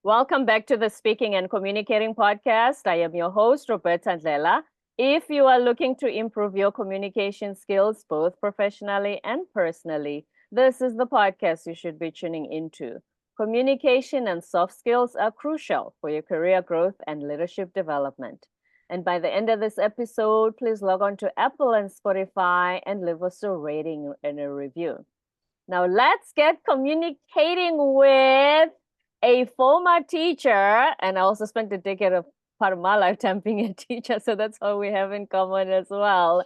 Welcome back to the Speaking and Communicating podcast. I am your host, Roberta. If you are looking to improve your communication skills, both professionally and personally, this is the podcast you should be tuning into. Communication and soft skills are crucial for your career growth and leadership development. And by the end of this episode, please log on to Apple and Spotify and leave us a rating and a review. Now, let's get communicating with a former teacher, and I also spent a decade of part of my lifetime being a teacher, so that's all we have in common as well.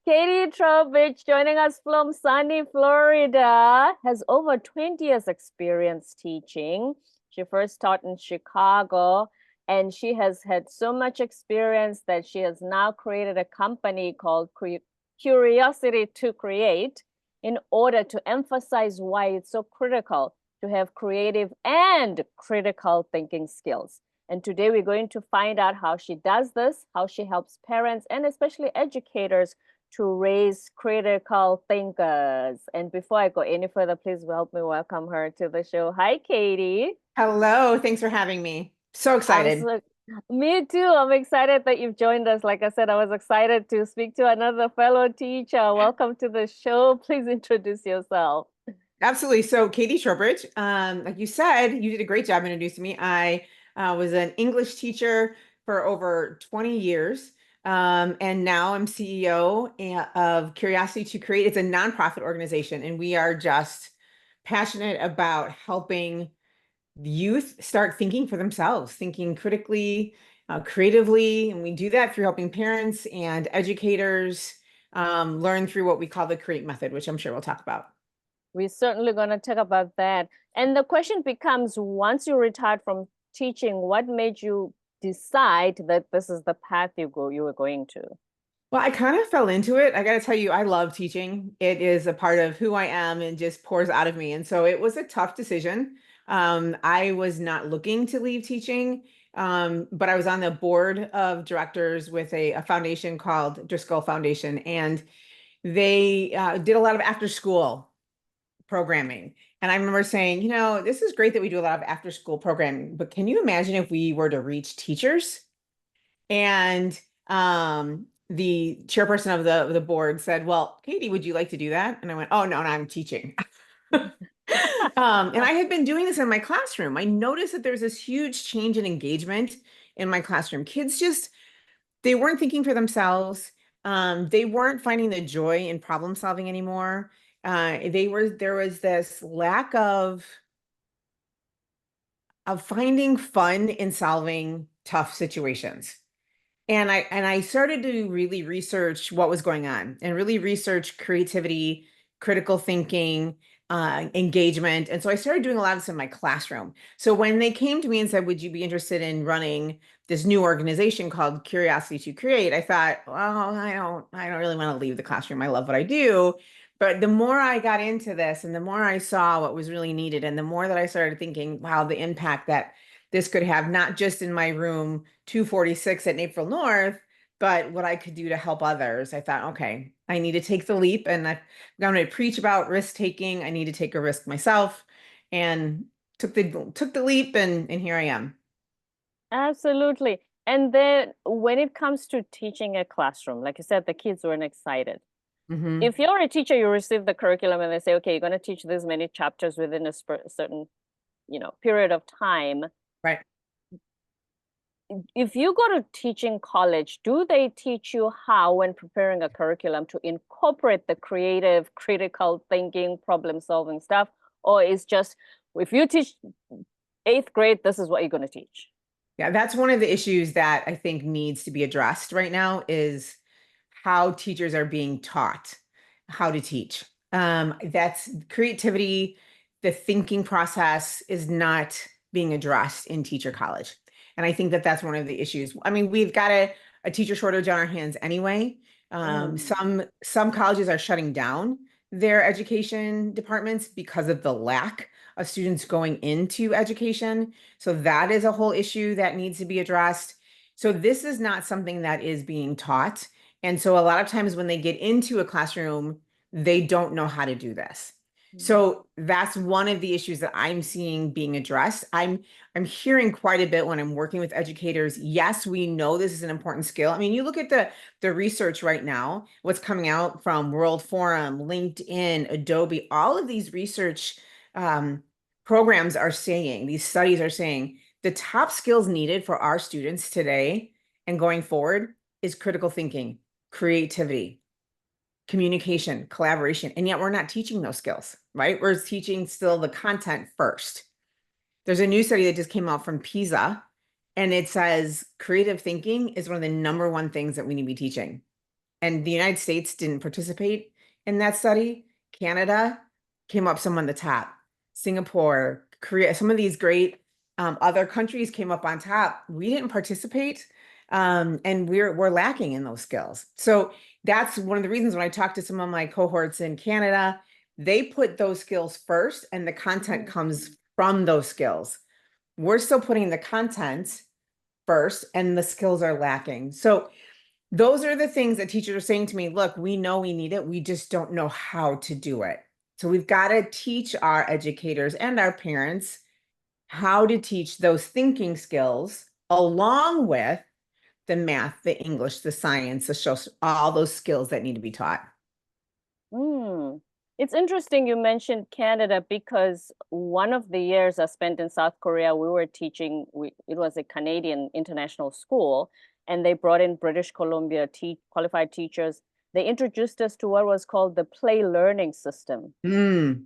Katie Trowbridge, joining us from sunny Florida, has over 20 years experience teaching. She first taught in Chicago, and she has had so much experience that she has now created a company called Curiosity to Create in order to emphasize why it's so critical to have creative and critical thinking skills. And today we're going to find out how she does this, how she helps parents and especially educators to raise critical thinkers. And before I go any further, please help me welcome her to the show. Hi, Katie. Hello, thanks for having me. So excited. Me too. I'm excited that you've joined us. Like I said, I was excited to speak to another fellow teacher. Welcome to the show. Please introduce yourself. Absolutely. So Katie Trowbridge, like you said, you did a great job introducing me. I was an English teacher for over 20 years. And now I'm CEO of Curiosity to Create. It's a nonprofit organization, and we are just passionate about helping youth start thinking for themselves, thinking critically, creatively. And we do that through helping parents and educators learn through what we call the CREATE method, which I'm sure we'll talk about. We're certainly going to talk about that. And the question becomes, once you retired from teaching, what made you decide that this is the path you were going to? Well, I kind of fell into it. I got to tell you, I love teaching. It is a part of who I am and just pours out of me. And so it was a tough decision. I was not looking to leave teaching, but I was on the board of directors with a foundation called Driscoll Foundation, and they did a lot of after school programming. And I remember saying, this is great that we do a lot of after school programming, but can you imagine if we were to reach teachers? And the chairperson of the board said, well, Katie, would you like to do that? And I went, oh, no, I'm teaching. And I had been doing this in my classroom. I noticed that there's this huge change in engagement in my classroom. Kids just, they weren't thinking for themselves. They weren't finding the joy in problem solving anymore. There was this lack of finding fun in solving tough situations. And I started to really research what was going on and really research creativity, critical thinking, engagement. And so I started doing a lot of this in my classroom. So when they came to me and said, would you be interested in running this new organization called Curiosity to Create? I thought, well, I don't really want to leave the classroom. I love what I do. But the more I got into this and the more I saw what was really needed, and the more that I started thinking, wow, the impact that this could have, not just in my room 246 at Naperville North, but what I could do to help others. I thought, okay, I need to take the leap, and I'm going to preach about risk taking. I need to take a risk myself, and took the leap, and here I am. Absolutely. And then when it comes to teaching a classroom, like you said, the kids weren't excited. Hmm. If you're a teacher, you receive the curriculum and they say, okay, you're going to teach this many chapters within a certain, period of time. Right. If you go to teaching college, do they teach you how, when preparing a curriculum, to incorporate the creative, critical thinking, problem solving stuff? Or is just, if you teach eighth grade, this is what you're going to teach? Yeah, that's one of the issues that I think needs to be addressed right now is how teachers are being taught how to teach. That's creativity, the thinking process is not being addressed in teacher college. And I think that that's one of the issues. I mean, we've got a teacher shortage on our hands anyway. Mm. Some colleges are shutting down their education departments because of the lack of students going into education. So that is a whole issue that needs to be addressed. So this is not something that is being taught. And so a lot of times when they get into a classroom, they don't know how to do this. So that's one of the issues that I'm seeing being addressed. I'm hearing quite a bit when I'm working with educators. Yes, we know this is an important skill. I mean, you look at the research right now, what's coming out from World Forum, LinkedIn, Adobe, all of these research um, programs are saying, these studies are saying the top skills needed for our students today and going forward is critical thinking, creativity, communication, collaboration, and yet we're not teaching those skills, right? We're teaching still the content first. There's a new study that just came out from PISA, and it says creative thinking is one of the number one things that we need to be teaching. And the United States didn't participate in that study. Canada came up some on the top. Singapore, Korea, some of these great other countries came up on top. We didn't participate, and we're lacking in those skills. So that's one of the reasons when I talk to some of my cohorts in Canada, they put those skills first, and the content comes from those skills. We're still putting the content first, and the skills are lacking. So those are the things that teachers are saying to me, look, we know we need it. We just don't know how to do it. So we've got to teach our educators and our parents how to teach those thinking skills along with the math, the English, the science, the social, all those skills that need to be taught. Mm. It's interesting you mentioned Canada because one of the years I spent in South Korea, we were teaching, it was a Canadian international school, and they brought in British Columbia qualified teachers. They introduced us to what was called the play learning system, Mm,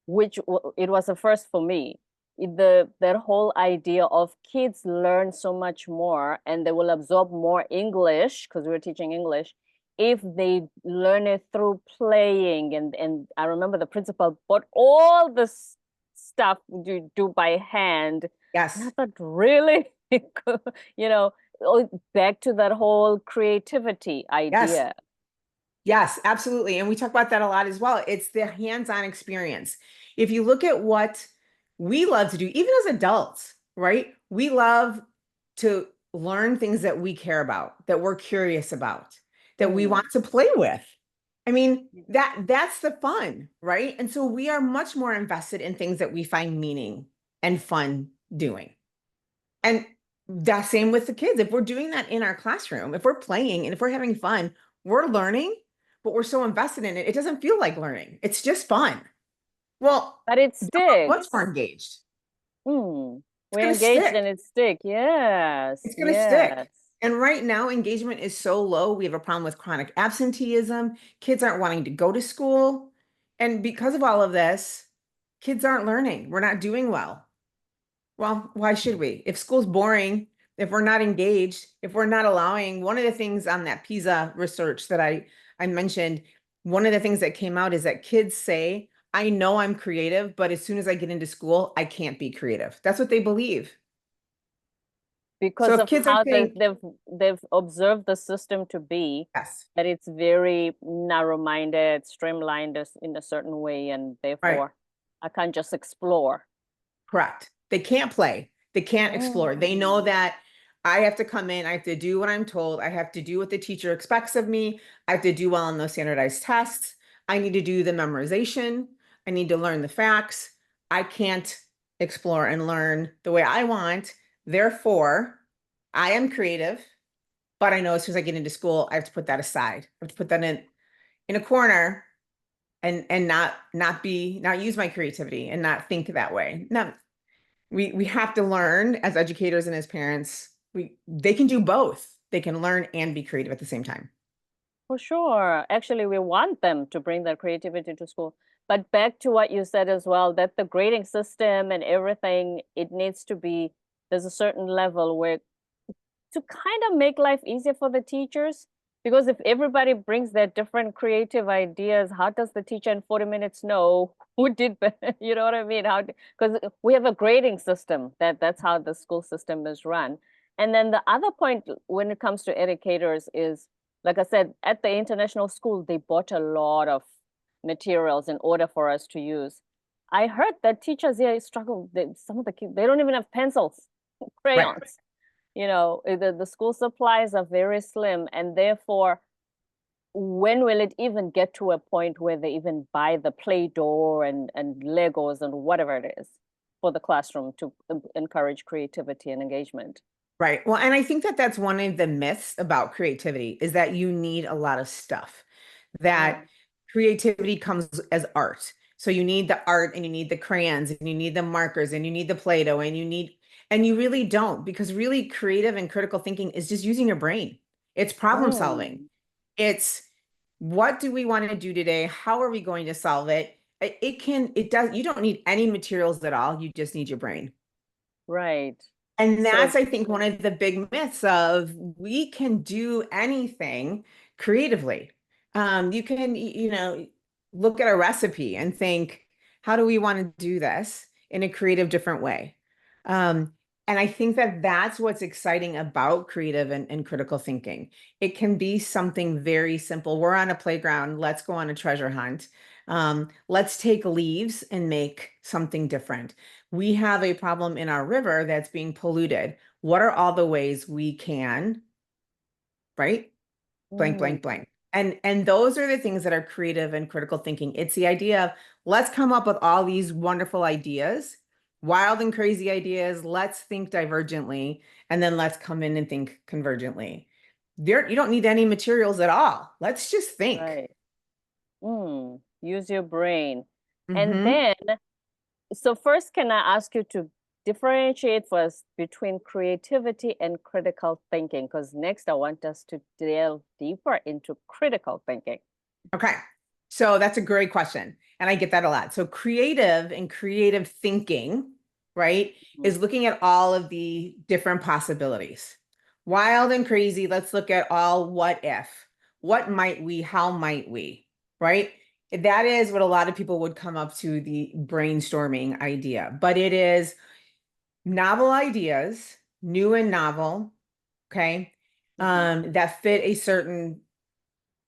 which it was a first for me. That whole idea of kids learn so much more and they will absorb more English because we were teaching English if they learn it through playing. And I remember the principal bought all this stuff you do by hand. And I yes, thought, really? You know, back to that whole creativity yes. idea. Yes, absolutely. And we talk about that a lot as well. It's the hands-on experience. If you look at what we love to do, even as adults, right? We love to learn things that we care about, that we're curious about, that we want Mm. to play with. I mean, that's the fun, right? And so we are much more invested in things that we find meaning and fun doing. And that same with the kids. If we're doing that in our classroom, if we're playing and if we're having fun, we're learning, but we're so invested in it, it doesn't feel like learning. It's just fun. Well, But it then we're much more sticks. engaged. Hmm. It's We going to engaged stick. and it stick. Yes. It's going to Yes. stick. And right now, engagement is so low. We have a problem with chronic absenteeism. Kids aren't wanting to go to school. And because of all of this, kids aren't learning. We're not doing well. Well, why should we? If school's boring, if we're not engaged, if we're not allowing, one of the things on that PISA research that I mentioned, one of the things that came out is that kids say, I know I'm creative, but as soon as I get into school, I can't be creative. That's what they believe. So Because if of kids are how saying, they've observed the system to be, yes, that it's very narrow-minded, streamlined in a certain way, and right, therefore I can't just explore. correct. They can't play. They can't explore. They know Mm. that I have to come in, I have to do what I'm told, I have to do what the teacher expects of me, I have to do well on those standardized tests, I need to do the memorization, I need to learn the facts. I can't explore and learn the way I want. Therefore, I am creative, but I know as soon as I get into school, I have to put that aside. I have to put that in a corner and not use my creativity and not think that way. Now, we have to learn as educators and as parents, they can do both. They can learn and be creative at the same time. For sure. Actually, we want them to bring that creativity to school. But back to what you said as well, that the grading system and everything, it needs to be, there's a certain level where to kind of make life easier for the teachers. Because if everybody brings their different creative ideas, how does the teacher in 40 minutes know who did better? You know what I mean? How, because we have a grading system that's how the school system is run. And then the other point when it comes to educators is, like I said, at the international school, they bought a lot of materials in order for us to use. I heard that teachers here struggle. Some of the kids, they don't even have pencils, Right. crayons. You know, the school supplies are very slim, and therefore when will it even get to a point where they even buy the Play-Doh and Legos and whatever it is for the classroom to encourage creativity and engagement? Right. Well, and I think that that's one of the myths about creativity is that you need a lot of stuff, that Mm, creativity comes as art. So you need the art and you need the crayons and you need the markers and you need the Play-Doh and you really don't, because really creative and critical thinking is just using your brain. It's problem solving. mm, It's what do we want to do today? How are we going to solve it? You don't need any materials at all. You just need your brain. right. And that's, So, I think, one of the big myths of we can do anything creatively. You can, look at a recipe and think, how do we want to do this in a creative, different way? Um, and I think that that's what's exciting about creative and critical thinking. It can be something very simple. We're on a playground. Let's go on a treasure hunt. Let's take leaves and make something different. We have a problem in our river that's being polluted. What are all the ways we can, right? Blank, mm, blank, blank. And those are the things that are creative and critical thinking. It's the idea of let's come up with all these wonderful ideas, wild and crazy ideas. Let's think divergently, and then let's come in and think convergently. You don't need any materials at all. Let's just think. right. Use your brain. And Hmm. then, so first, can I ask you to differentiate for us between creativity and critical thinking? Because next I want us to delve deeper into critical thinking. Okay. So that's a great question. And I get that a lot. So creative and creative thinking, right, Mm, is looking at all of the different possibilities. Wild and crazy, let's look at all what if. What might we? How might we? Right? That is what a lot of people would come up to the brainstorming idea. But it is novel ideas, new and novel, okay, mhm. that fit a certain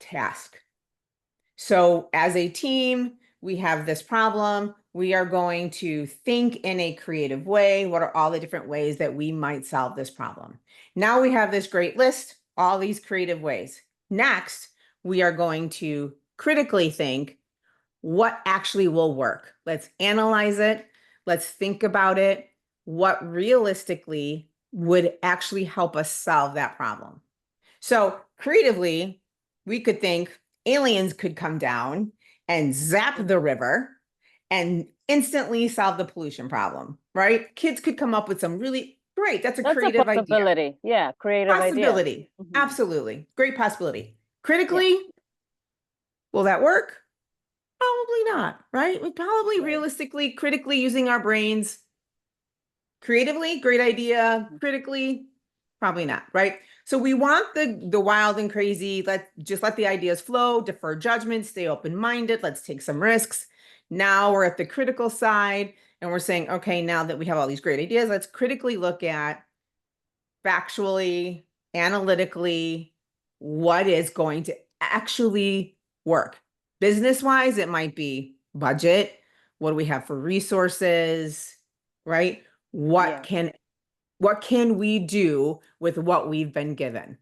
task. So as a team, we have this problem. We are going to think in a creative way. What are all the different ways that we might solve this problem? Now we have this great list, all these creative ways. Next, we are going to critically think what actually will work. Let's analyze it. Let's think about it. What realistically would actually help us solve that problem? So creatively, we could think aliens could come down and zap the river and instantly solve the pollution problem, right? Kids could come up with some really great, that's a That's a creative idea. possibility. Yeah, creative idea. Possibility. Hmm. Absolutely. Great possibility. Yeah, Critically, will that work? Probably not, right? We probably right. realistically, critically using our brains. Creatively, great idea. Mhm. Critically, probably not, right? So we want the wild and crazy. Let the ideas flow, defer judgment, stay open-minded. Let's take some risks. Now we're at the critical side and we're saying, okay, now that we have all these great ideas, let's critically look at factually, analytically, what is going to actually work. Business-wise, it might be budget. What do we have for resources, right? What Yeah. can what can we do with what we've been given?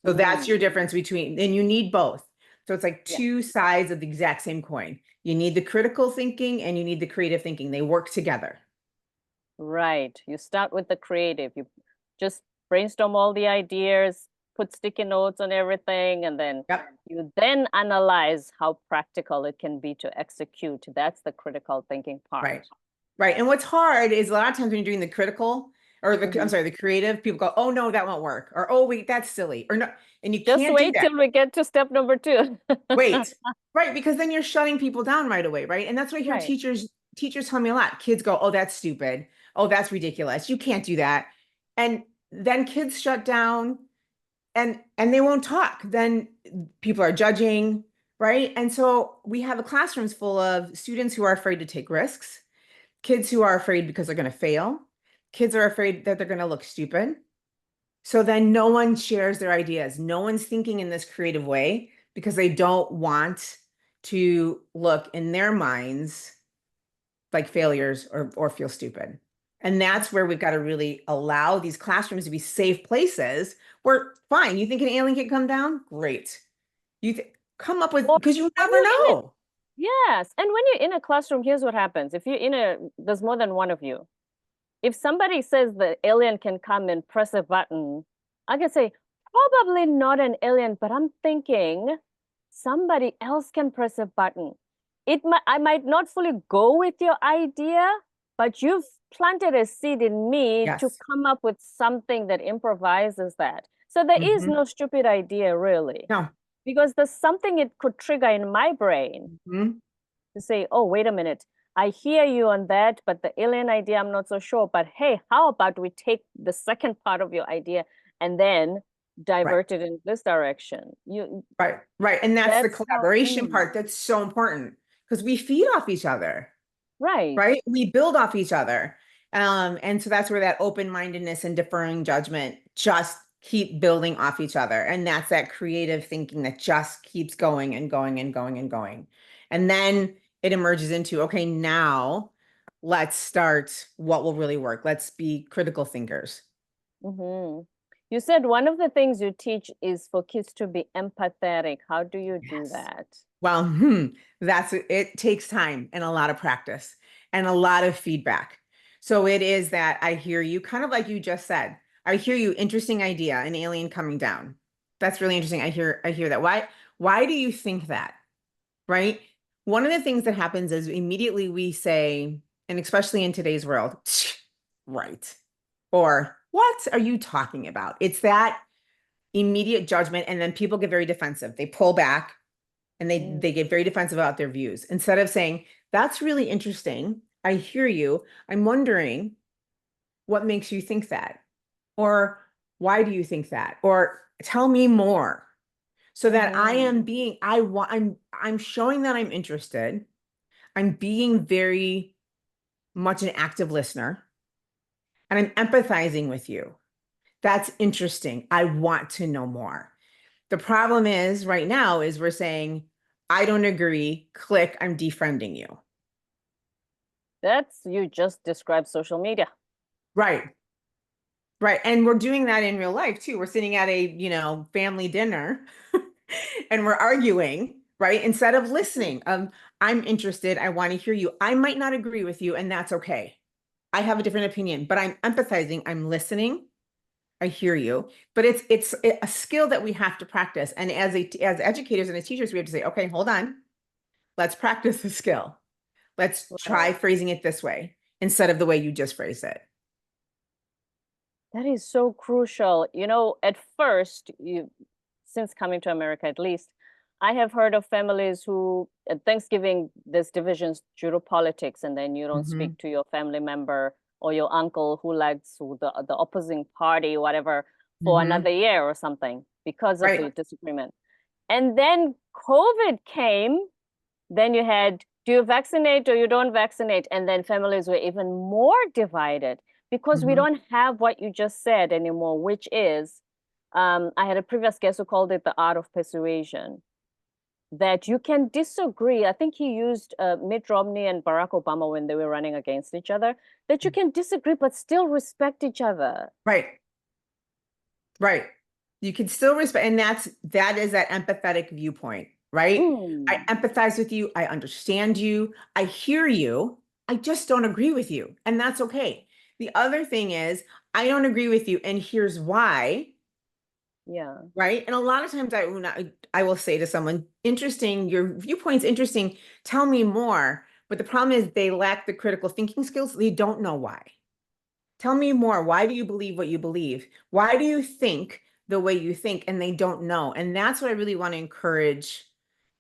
So that's Hmm. your difference between, and you need both. So it's like Yeah, two sides of the exact same coin. You need the critical thinking and you need the creative thinking. They work together. right. You start with the creative. You just brainstorm all the ideas, put sticky notes on everything, and then Yep. you then analyze how practical it can be to execute. That's the critical thinking part. Right. Right. And what's hard is a lot of times when you're doing the critical or I'm Hmm. sorry, the creative, people go, oh no, that won't work. Or oh wait, that's silly. Or no, and you Just can't do wait that. till we get to step number two. Wait. Right. Because then you're shutting people down right away. Right. And that's what I hear Right. teachers tell me a lot. Kids go, oh, that's stupid. Oh, that's ridiculous. You can't do that. And then kids shut down and they won't talk. Then people are judging, right? And so we have a classrooms full of students who are afraid to take risks, kids who are afraid because they're going to fail, kids are afraid that they're going to look stupid. So then no one shares their ideas. No one's thinking in this creative way because they don't want to look in their minds like failures or feel stupid. And that's where we've got to really allow these classrooms to be safe places where, fine, you think an alien can come down? Great. Come up with, Or because you when never you're in know. yes, and when you're in a classroom, here's what happens. If you're in there's more than one of you. If somebody says the alien can come and press a button, I can say, probably not an alien, but I'm thinking somebody else can press a button. I might not fully go with your idea, but you've planted a seed in me to Yes. come up with something that improvises that. So there is Hmm. no stupid idea, really, No. because there's something it could trigger in my brain Mhm. to say, oh, wait a minute, I hear you on that, but the alien idea, I'm not so sure. But hey, how about we take the second part of your idea and then Right. divert it in this direction? Right. Right. And that's the That's how, collaboration part that's so important because we feed off each other. right. Right? We build off each other. And so that's where that open-mindedness and deferring judgment just keep building off each other. And that's that creative thinking that just keeps going and going and going and going. And then it emerges into, okay, now let's start what will really work. Let's be critical thinkers. Hmm. You said one of the things you teach is for kids to be empathetic. How do you do Yes. that? Well, that's it takes time and a lot of practice and a lot of feedback. So it is that I hear you, kind of like you just said. I hear you, interesting idea, an alien coming down. That's really interesting. I hear that. Why do you think that? Right? One of the things that happens is immediately we say, and especially in today's world, right. Or what are you talking about? It's that immediate judgment, and then people get very defensive. They pull back and they Mm, they get very defensive about their views instead of saying, that's really interesting, I hear you, I'm wondering what makes you think that, or why do you think that, or tell me more, so that I mm-hmm. am being I want I'm showing that I'm interested, I'm being very much an active listener, and I'm empathizing with you. That's interesting, I want to know more. The problem is right now is we're saying, I don't agree, click, I'm defriending you. That's you just described social media. Right. Right. And we're doing that in real life too. We're sitting at a, family dinner and we're arguing, right? Instead of listening, I'm interested, I want to hear you. I might not agree with you, and that's okay. I have a different opinion, but I'm empathizing, I'm listening, I hear you. But it's a skill that we have to practice. And as educators and as teachers, we have to say, okay, hold on. Let's practice the skill. Let's try Right. phrasing it this way instead of the way you just phrased it. That is so crucial. At first, since coming to America at least, I have heard of families who at Thanksgiving there's divisions due to politics, and then you don't Hmm. speak to your family member or your uncle who likes the opposing party, whatever, for Hmm. another year or something because of the Right. disagreement. And then COVID came, then you had, do you vaccinate or you don't vaccinate? And then families were even more divided because we Hmm. don't have what you just said anymore, which is, I had a previous guest who called it the art of persuasion, that you can disagree. I think he used Mitt Romney and Barack Obama when they were running against each other, that you can disagree but still respect each other. Right. Right. You can still respect, and that is that empathetic viewpoint, right? I Mm, empathize with you, I understand you, I hear you, I just don't agree with you, and that's okay. The other thing is, I don't agree with you, and here's why, yeah. right? And a lot of times I will say to someone, interesting, your viewpoint's interesting, tell me more. But the problem is they lack the critical thinking skills, they don't know why. Tell me more. Why do you believe what you believe? Why do you think the way you think? And they don't know. And that's what I really want to encourage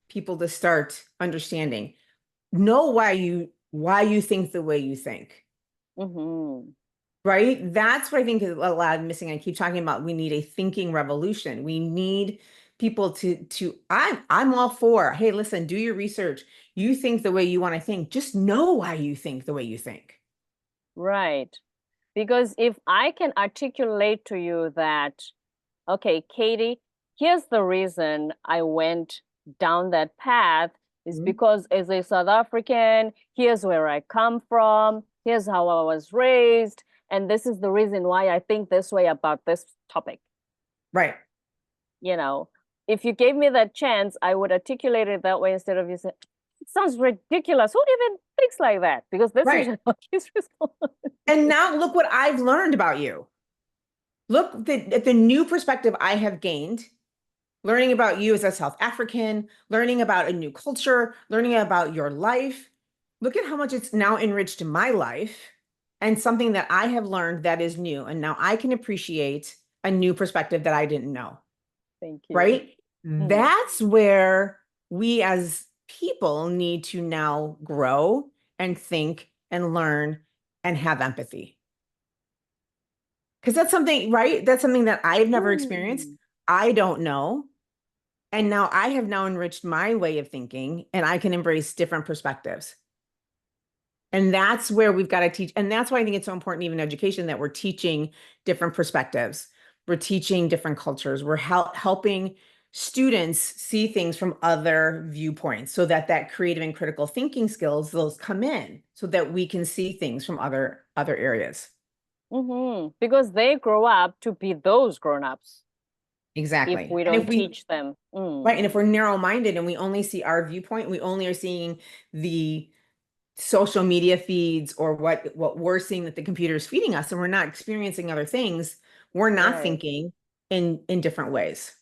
people to start understanding. Know why you think the way you think. Hmm. Right? That's what I think is a lot of missing. I keep talking about we need a thinking revolution. We need people I'm all for, hey, listen, do your research. You think the way you want to think. Just know why you think the way you think. Right. Because if I can articulate to you that, okay, Katie, here's the reason I went down that path is Mhm. because as a South African, here's where I come from. Here's how I was raised, and this is the reason why I think this way about this topic. Right. You know, if you gave me that chance, I would articulate it that way instead of you saying, it sounds ridiculous. Who even thinks like that? Because that's Right. usually how kids respond. And now look what I've learned about you. Look at the new perspective I have gained, learning about you as a South African, learning about a new culture, learning about your life. Look at how much it's now enriched my life and something that I have learned that is new. And now I can appreciate a new perspective that I didn't know, Thank you. right? Mm. That's where we as people need to now grow and think and learn and have empathy. Because that's something, right? That's something that I've never experienced. Mm. I don't know. And now I have now enriched my way of thinking and I can embrace different perspectives. And that's where we've got to teach. And that's why I think it's so important, even in education, that we're teaching different perspectives. We're teaching different cultures. We're helping students see things from other viewpoints so that that creative and critical thinking skills, those come in so that we can see things from other areas. Because they grow up to be those grown-ups if Exactly. we And if don't we teach them. Right. And if we're narrow-minded and we only see our viewpoint, we only are seeing the social media feeds or what we're seeing that the computer is feeding us, and we're not experiencing other things, we're not Right. thinking in different ways.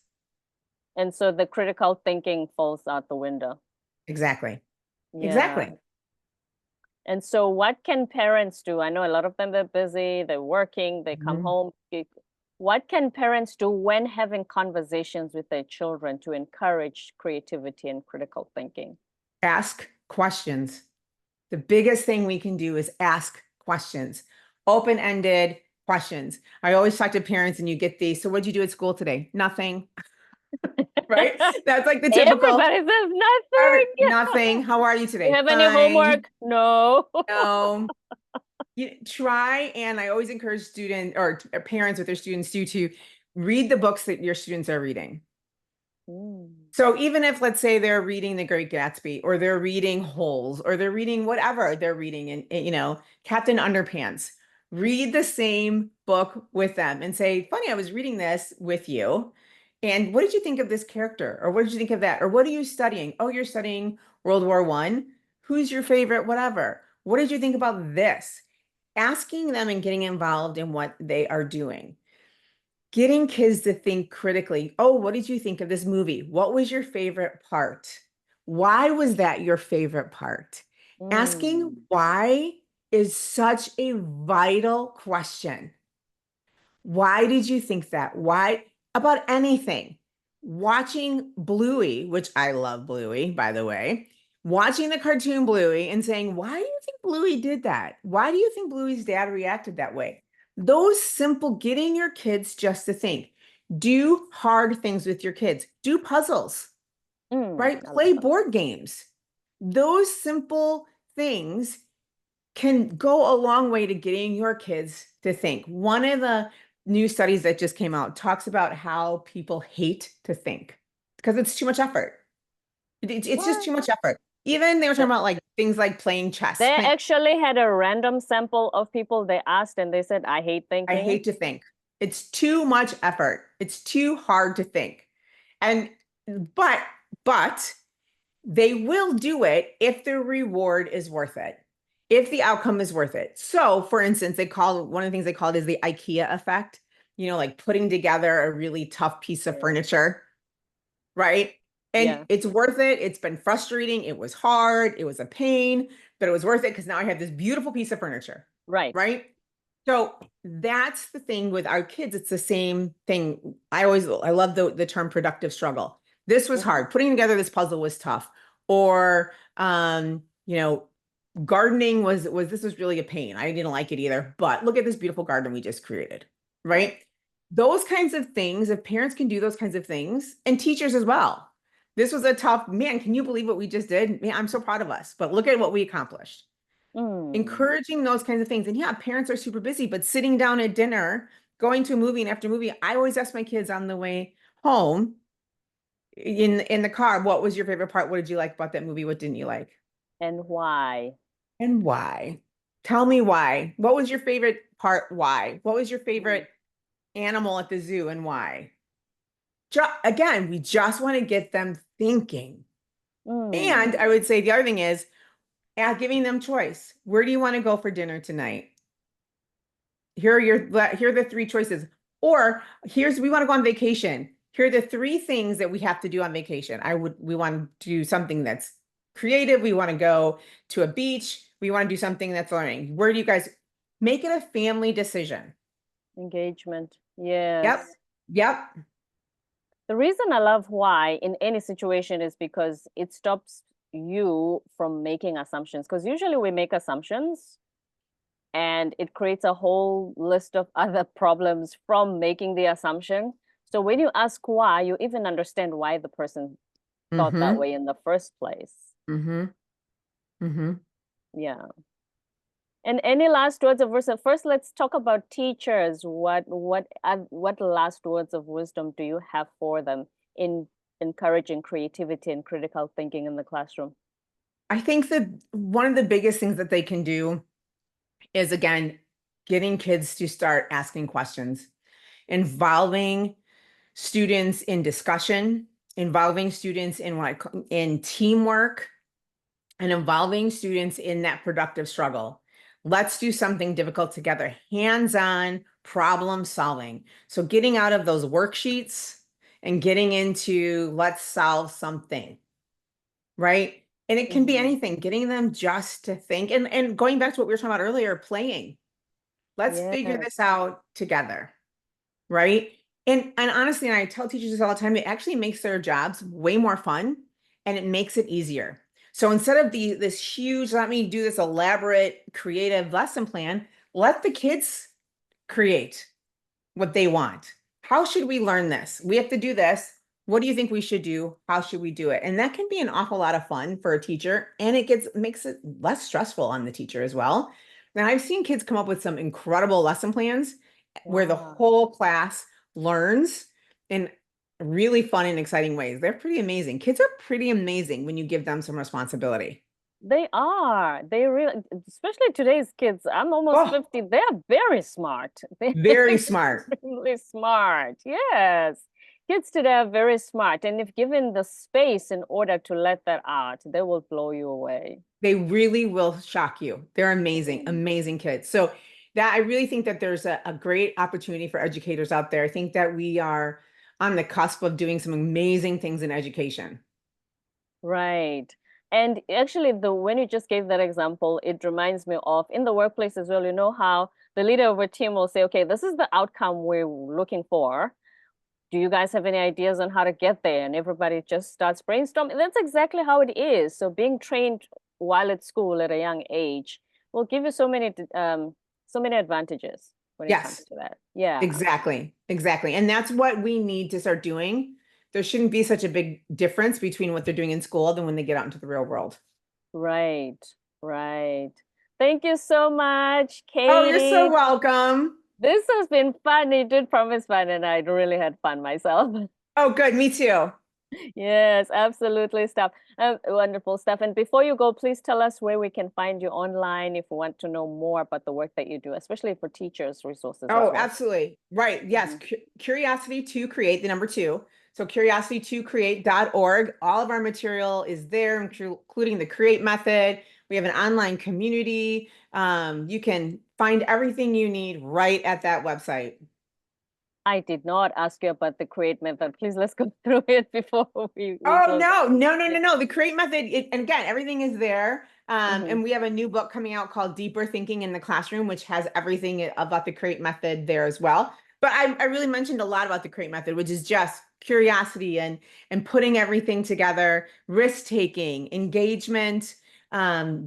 And so the critical thinking falls out the window. Exactly. Yeah. Exactly. And so what can parents do? I know a lot of them, they're busy, they're working, they come Mhm. home. What can parents do when having conversations with their children to encourage creativity and critical thinking? Ask questions. The biggest thing we can do is ask questions, open-ended questions. I always talk to parents and you get these. So what did you do at school today? Nothing. Right? That's like the typical. Everybody says nothing. Nothing. How are you You today? have any Fine. homework? No. No. You try, and I always encourage students or parents with their students to read the books that your students are reading. Mm. So even if, let's say, they're reading The Great Gatsby, or they're reading Holes, or they're reading whatever they're reading, and Captain Underpants, read the same book with them and say, "Funny, I was reading this with you, and what did you think of this character, or what did you think of that, or what are you studying? Oh, you're studying World War One. Who's your favorite? Whatever. What did you think about this?" Asking them and getting involved in what they are doing. Getting kids to think critically. Oh, what did you think of this movie? What was your favorite part? Why was that your favorite part? Asking Mm. why is such a vital question. Why did you think that? Why about anything? Watching Bluey, which I love Bluey, by the way, watching the cartoon Bluey and saying, why do you think Bluey did that? Why do you think Bluey's dad reacted that way? Those simple, getting your kids just to think. Do hard things with your kids. Do puzzles, right? I love Play that. board games. Those simple things can go a long way to getting your kids to think. One of the new studies that just came out talks about how people hate to think because it's too much effort. It's just What? too much effort. Even they were talking That about like things like playing chess. they actually had a random sample of people they asked, and they said, I hate I thinking. hate to think. It's too much effort. It's too hard to think. And but but they will do it if the reward is worth it, if the outcome is worth it. So, for instance, one of the things they call it is the IKEA effect, like putting together a really tough piece of Yeah. furniture, right? And Yeah. it's worth it. It's been frustrating. It was hard. It was a pain, but it was worth it because now I have this beautiful piece of furniture, Right. right? So that's the thing with our kids. It's the same thing. I love the term productive struggle. This was Mhm. hard. Putting together this puzzle was tough. Or gardening was this was really a pain. I didn't like it either. But look at this beautiful garden we just created, Right. right? Those kinds of things, if parents can do those kinds of things, and teachers as well. This was a tough, man, can you believe what we just did? Man, I'm so proud of us. But look at what we accomplished. Mm. Encouraging those kinds of things. And yeah, parents are super busy, but sitting down at dinner, going to a movie and after movie, I always ask my kids on the way home in the car, what was your favorite part? What did you like about that movie? What didn't you like? And why? And why? Tell me why. What was your favorite part? Why? What was your favorite animal at the zoo and why? Again, we just want to get them thinking. And Mm. I would say the other thing is giving them choice. Where do you want to go for dinner tonight? Here are the three choices. Or we want to go on vacation. Here are the three things that we have to do on vacation. We want to do something that's creative. We want to go to a beach. We want to do something that's learning. Where do you guys make it a family decision? Engagement. Yep. Yes. Yep. The reason I love why in any situation is because it stops you from making assumptions. Because usually we make assumptions and it creates a whole list of other problems from making the assumption. So when you ask why, you even understand why the person thought that Mm-hmm. way in the first place. Mm-hmm. Mm-hmm. Yeah. And any last words of wisdom? First, let's talk about teachers. What last words of wisdom do you have for them in encouraging creativity and critical thinking in the classroom? I think that one of the biggest things that they can do is, again, getting kids to start asking questions, involving students in discussion, involving students in teamwork, and involving students in that productive struggle. Let's do something difficult together, hands-on problem solving. So getting out of those worksheets and getting into let's solve something, right? And it can be Mhm. anything, getting them just to think and going back to what we were talking about earlier, playing. Let's figure Yes, this out together, right? And honestly, and I tell teachers this all the time, it actually makes their jobs way more fun and it makes it easier. So instead of this huge, let me do this elaborate creative lesson plan, let the kids create what they want. How should we learn this? We have to do this. What do you think we should do? How should we do it? And that can be an awful lot of fun for a teacher, and makes it less stressful on the teacher as well. Now, I've seen kids come up with some incredible lesson plans where the wow. whole class learns in really fun and exciting ways. They're pretty amazing. Kids are pretty amazing when you give them some responsibility. They are. They really, especially today's kids. I'm almost Oh, 50. They're very smart. They're very smart. extremely smart. Yes. Kids today are very smart. And if given the space in order to let that out, they will blow you away. They really will shock you. They're amazing, Mm. amazing kids. So that I really think that there's a great opportunity for educators out there. I think that we are on the cusp of doing some amazing things in education. Right. And actually, the when you just gave that example, it reminds me of in the workplace as well. You know how the leader of a team will say, okay, this is the outcome we're looking for. Do you guys have any ideas on how to get there? And everybody just starts brainstorming. That's exactly how it is. So being trained while at school at a young age will give you so many advantages when it comes Yes, to that. Yeah, exactly. Exactly. And that's what we need to start doing. There shouldn't be such a big difference between what they're doing in school than when they get out into the real world. right, right. Thank you so much, Oh, you're so Katie. welcome. This has been fun. You did promise fun, and I really had fun myself. Oh, good. Me too. Yes, absolutely, stuff. Wonderful stuff. And before you go, please tell us where we can find you online if we want to know more about the work that you do, especially for teachers' resources as Oh, well. absolutely. Right. Yes. Mhm. Curiosity to create, the number two. So curiosity2create.org. All of our material is there, including the create method. We have an online community. You can find everything you need right at that website. I did not ask you about the create method. Please let's go through it before we Oh, close out. no, no, no, Yeah. no, no. The create method, and again, everything is there. Hmm. And we have a new book coming out called Deeper Thinking in the Classroom, which has everything about the create method there as well. But I really mentioned a lot about the create method, which is just curiosity and putting everything together, risk taking, engagement,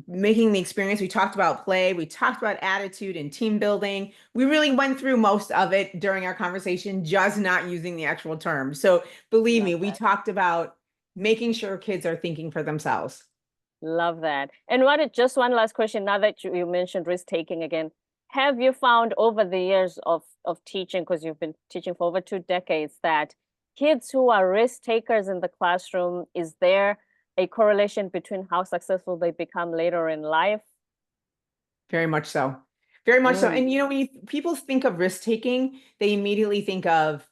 making the experience. We talked about play, we talked about attitude and team building. We really went through most of it during our conversation, just not using the actual term. So believe me, Love we that. talked about making sure kids are thinking for themselves. Love that. And just one last question. Now that you mentioned risk taking again, have you found over the years of teaching, because you've been teaching for over 2 decades, that kids who are risk takers in the classroom, is there a correlation between how successful they become later in life? Very much so. Very much so. And Mm. when people think of risk taking, they immediately think of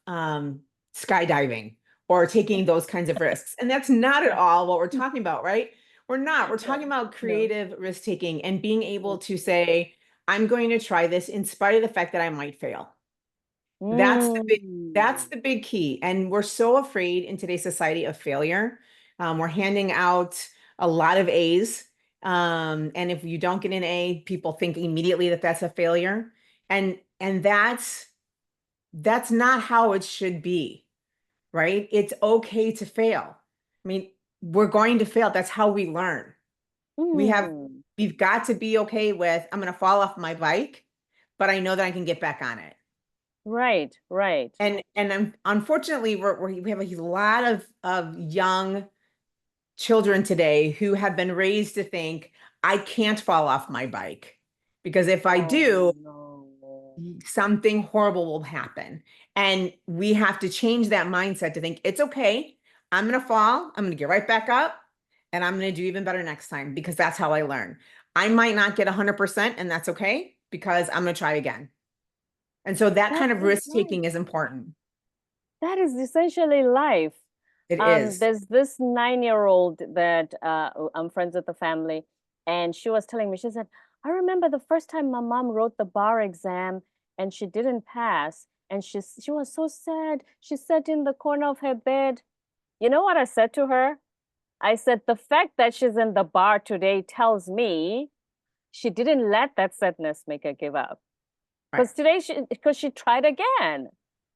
skydiving or taking those kinds of risks. And that's not at all what we're talking about, right? We're not. We're talking No, about no. creative risk taking and being able to say, I'm going to try this in spite of the fact that I might fail. That's Mm. the big key. And we're so afraid in today's society of failure. We're handing out a lot of A's. And if you don't get an A, people think immediately that that's a failure. And that's not how it should be, right? It's okay to fail. I mean, we're going to fail. That's how we learn. We have Mm. we've got to be okay with I'm going to fall off my bike, but I know that I can get back on it. Right, right. And unfortunately, we have a lot of young children today who have been raised to think I can't fall off my bike because if I Oh, do, no. something horrible will happen. And we have to change that mindset to think it's okay. I'm going to fall. I'm going to get right back up and I'm going to do even better next time because that's how I learn. I might not get 100% and that's okay because I'm going to try again. And so that That kind of is risk life. taking is important. That is essentially life. It is. There's this 9-year-old that I'm friends with the family, and she was telling me, she said, I remember the first time my mom wrote the bar exam and she didn't pass, and she was so sad. She sat in the corner of her bed. You know what I said to her? I said, the fact that she's in the bar today tells me she didn't let that sadness make her give up. Right. Because she tried again.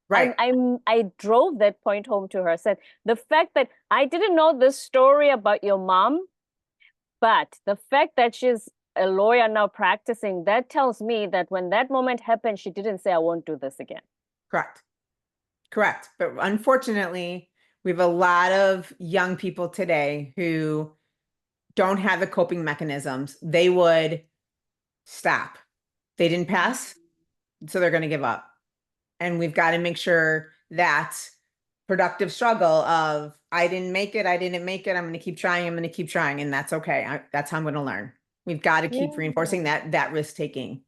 Right. I drove that point home to her. Said the fact that I didn't know this story about your mom, but the fact that she's a lawyer now practicing, that tells me that when that moment happened, she didn't say, I won't do this again. Correct. Correct. But unfortunately, we have a lot of young people today who don't have the coping mechanisms. They would stop. They didn't pass, so they're going to give up. And we've got to make sure that productive struggle of I didn't make it, I didn't make it, I'm going to keep trying, I'm going to keep trying, and that's okay. That's how I'm going to learn. We've got to keep Yeah, reinforcing that risk taking.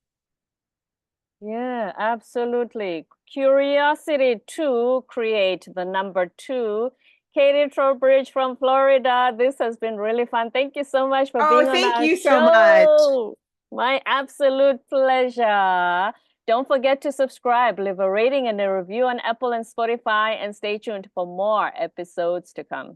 yeah, absolutely. Curiosity to create the number two. Katie Trowbridge from Florida. This has been really fun. Thank you so much for Oh, being on thank our you so much. show. My absolute pleasure. Don't forget to subscribe, leave a rating and a review on Apple and Spotify, and stay tuned for more episodes to come.